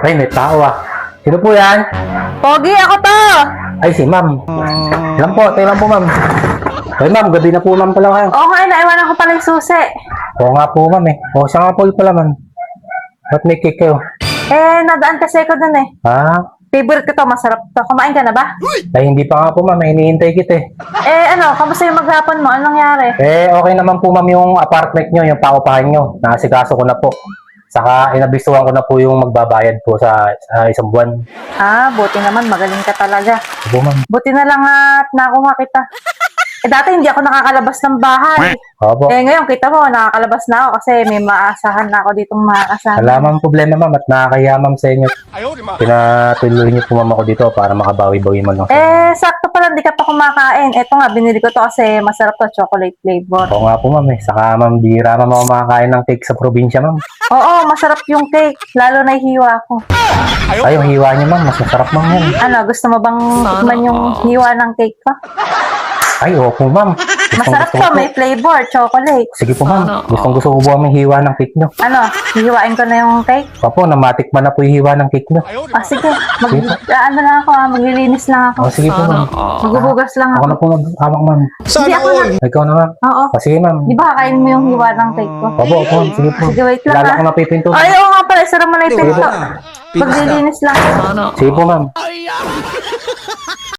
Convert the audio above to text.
Ay, may tao ah. Sino po yan? Pogi, ako to! Ay, si ma'am. Tayo lang po ma'am. Ay ma'am, gabi na po ma'am pala kayo. Oo nga, naiwanan ko pala yung susi. Oo nga po ma'am eh. O, siya nga po pala ma'am. Ba't may cake kayo? Nadaan kasi ako dun eh. Ha? Favorite ko to, masarap to. Kumain ka na ba? Ay, hindi pa nga po ma'am. Hinihintay kita eh. Kamusta yung maghapon mo? Anong nangyari? Okay naman po ma'am yung apartment nyo, yung paupahan nyo. Nasikaso ko na po. Saka inabisuhan ko na po yung magbabayad po sa isang buwan. Buti naman, magaling ka talaga. Opo ma'am. Buti na lang at nakuha kita. Dati hindi ako nakakalabas ng bahay. Opo. Ngayon, kita mo, nakakalabas na ako kasi may maasahan na ako ditong makakasama. Wala ma'am problema ma'am at nakakaya ma'am sa inyo. Pinatuloy niyo po ma'am ako dito para makabawi-bawi man lang. Sakto pala, hindi ka pa kumakain. Eto nga, binili ko to kasi masarap to, chocolate flavor. Oo nga po ma'am eh. Saka ma'am, bira ma'am ako makakain ng cake sa probinsya ma'am. Oo, masarap yung cake. Lalo na hiwa ko. Ay, yung hiwa niyo ma'am, mas masarap ma'am yan. Gusto mo bang tikman yung hiwa ng cake ko? Ay, opo ma'am. Masarap to, may flavor, chocolate. Sige po ma'am, gusto ko po ang hiwa ng cake nyo. Hiwain ko na yung cake? Opo, namatikman na po yung hiwa ng cake nyo. Sige. Maglilinis lang ako. Sige po ma'am. Magbubugas lang Ako ako. na po mag-hawak ma'am. Hindi ako na. Ikaw na ma'am. Oo. Sige ma'am. Di ba kakain mo yung hiwa ng cake ko? Opo. Sige po. Sige, wait lang Lala ko na pipinto. Ay, oo nga pala. Isara mo na yung pinto. Maglilinis lang. Sige po ma'am.